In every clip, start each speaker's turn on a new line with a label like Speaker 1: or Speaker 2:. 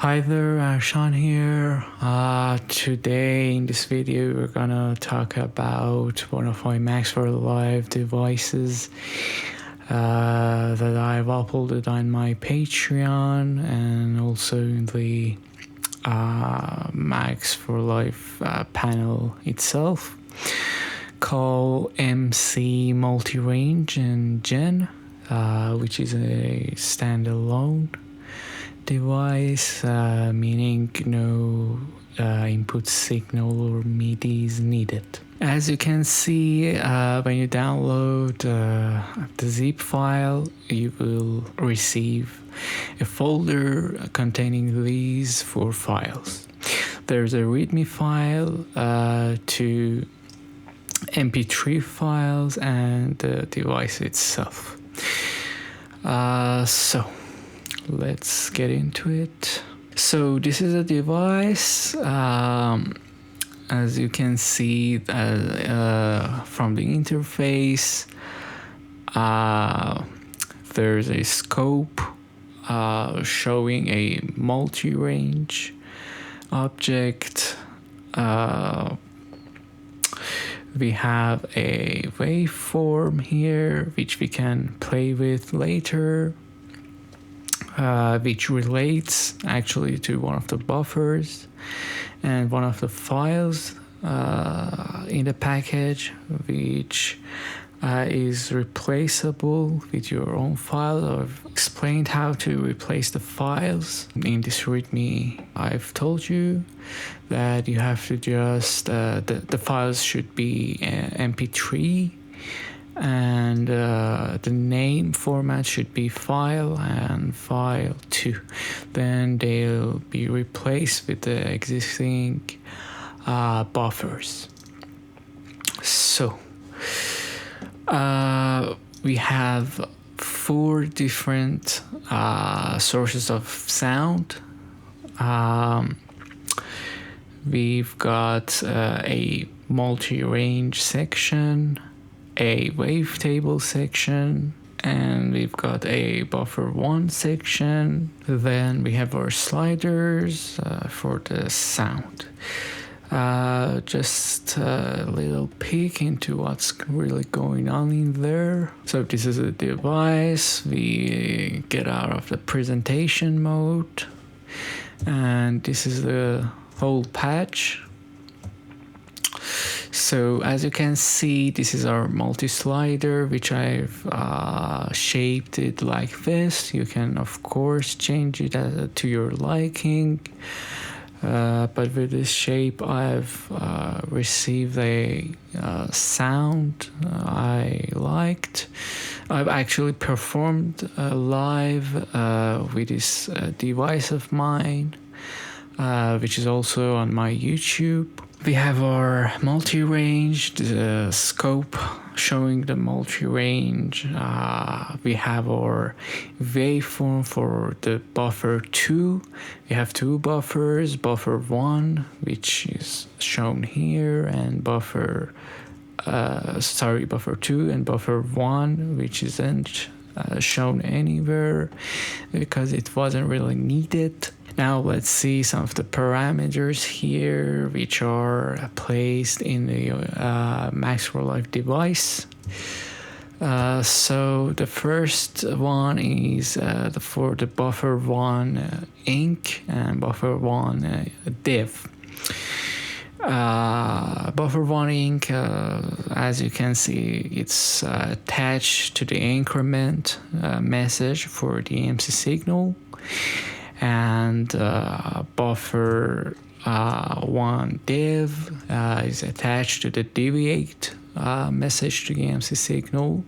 Speaker 1: Hi there, Sean here. Today in this video we're gonna talk about one of my MaxForLive devices that I've uploaded on my Patreon and also in the MaxForLive panel itself, called MC Multirange and Gen, which is a standalone device, meaning no input signal or MIDI is needed. As you can see, when you download the zip file, you will receive a folder containing these 4 files. There's a README file, 2 MP3 files, and the device itself. So let's get into it. So this is a device, as you can see from the interface. There's a scope showing a multi-range object. We have a waveform here which we can play with later, which relates actually to one of the buffers and one of the files in the package, which is replaceable with your own file. I've explained how to replace the files in this README. I've told you that you have to just the files should be MP3, and the name format should be file and file 2. Then they'll be replaced with the existing buffers. So we have 4 different sources of sound. We've got a multi-range section, a wavetable section, and we've got a buffer 1 section. Then we have our sliders for the sound. Just a little peek into what's really going on in there. So this is a device. We get out of the presentation mode, and this is the whole patch. So as you can see, this is our multi-slider, which I've shaped it like this. You can of course change it to your liking, but with this shape I've received a sound I liked. I've actually performed live with this device of mine, which is also on my YouTube. We have our multi-range, the scope showing the multi-range. We have our waveform for the buffer 2. We have 2 buffers, buffer 1, which is shown here, and buffer 2 and buffer 1, which isn't shown anywhere because it wasn't really needed. Now let's see some of the parameters here, which are placed in the MaxForLive device. So the first one is for the buffer 1 inc and buffer 1 div. Buffer 1 inc, as you can see, it's attached to the increment message for the MC signal. And buffer 1 div is attached to the deviate message to the MC signal,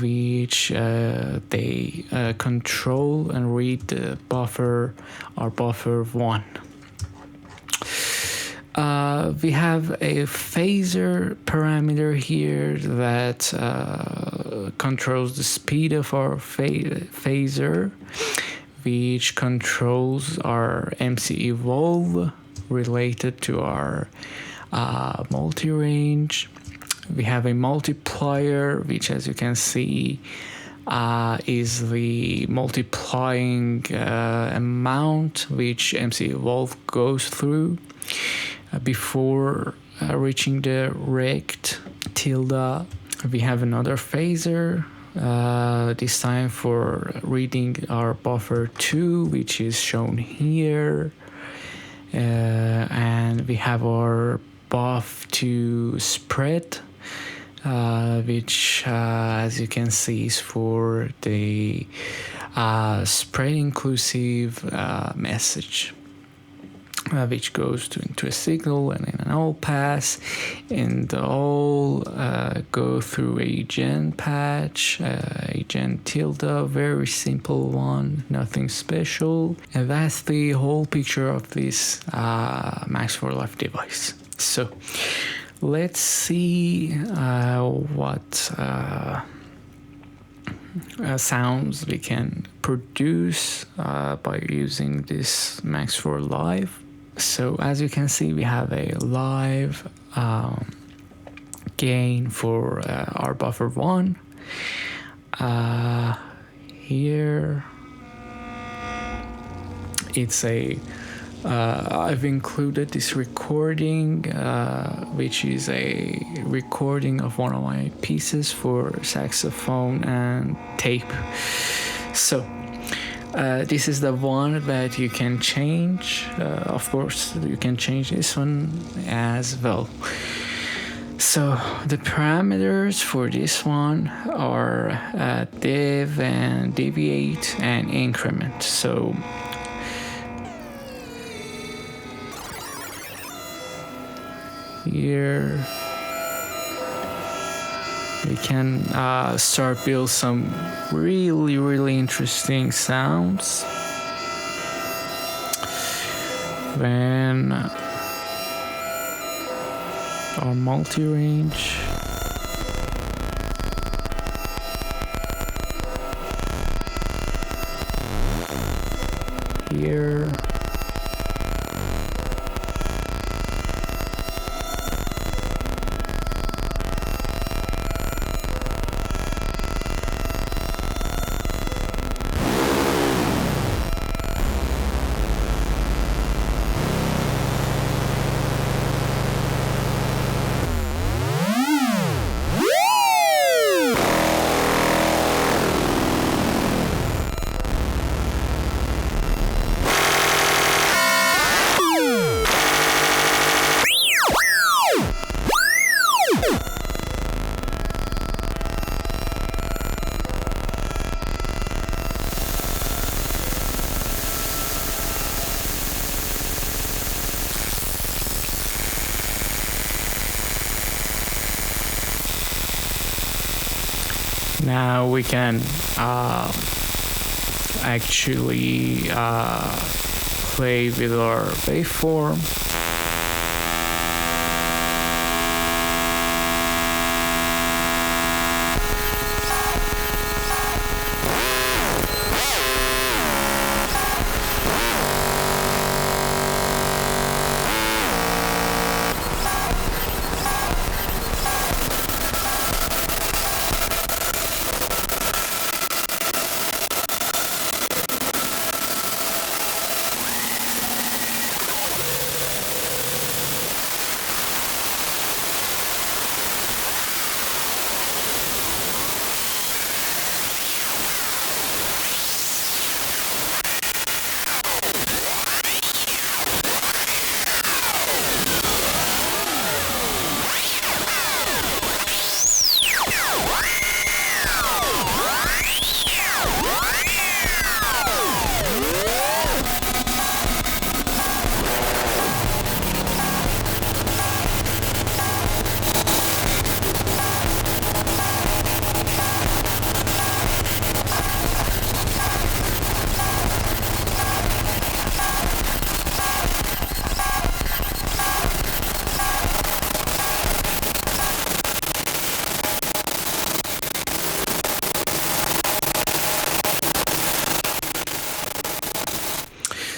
Speaker 1: which they control and read the buffer or buffer 1. We have a phaser parameter here that controls the speed of our phaser, which controls our MC evolve related to our multi-range. We have a multiplier, which, as you can see, is the multiplying amount which MC Evolve goes through before reaching the rect tilde. We have another phaser, this time for reading our buffer 2, which is shown here, and we have our buff to spread, which as you can see is for the spread inclusive message, which goes into a signal and in an all pass, and all go through a gen patch, a gen tilde, very simple one, nothing special, and that's the whole picture of this MaxForLive device. So let's see what sounds we can produce by using this MaxForLive. So as you can see, we have a live gain for our buffer 1. Here it's a I've included this recording, which is a recording of one of my pieces for saxophone and tape. So this is the one that you can change. Of course, you can change this one as well. So the parameters for this one are div and deviate and increment. So here we can start build some really interesting sounds when our multi-range here. Now we can actually play with our waveform.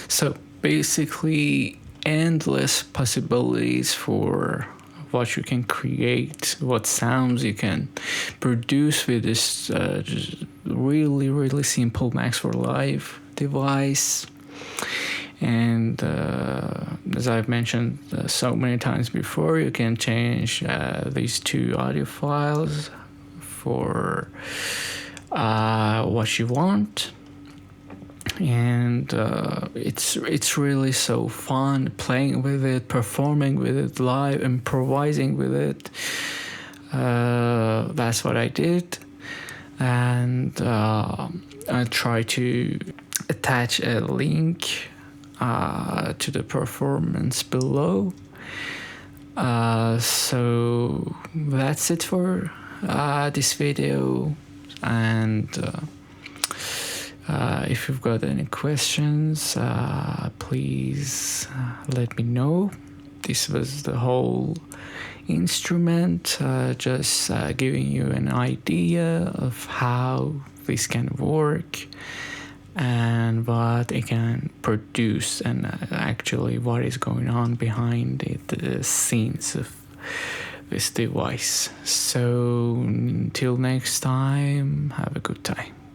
Speaker 1: So basically endless possibilities for what you can create, what sounds you can produce with this just really simple MaxForLive device. And as I've mentioned so many times before, you can change these two audio files for what you want. And it's really so fun playing with it, performing with it live, improvising with it. That's what I did. And I try to attach a link to the performance below. So that's it for this video. And if you've got any questions, please let me know. This was the whole instrument, just giving you an idea of how this can work and what it can produce, and actually what is going on behind it, the scenes of this device. So until next time, have a good time.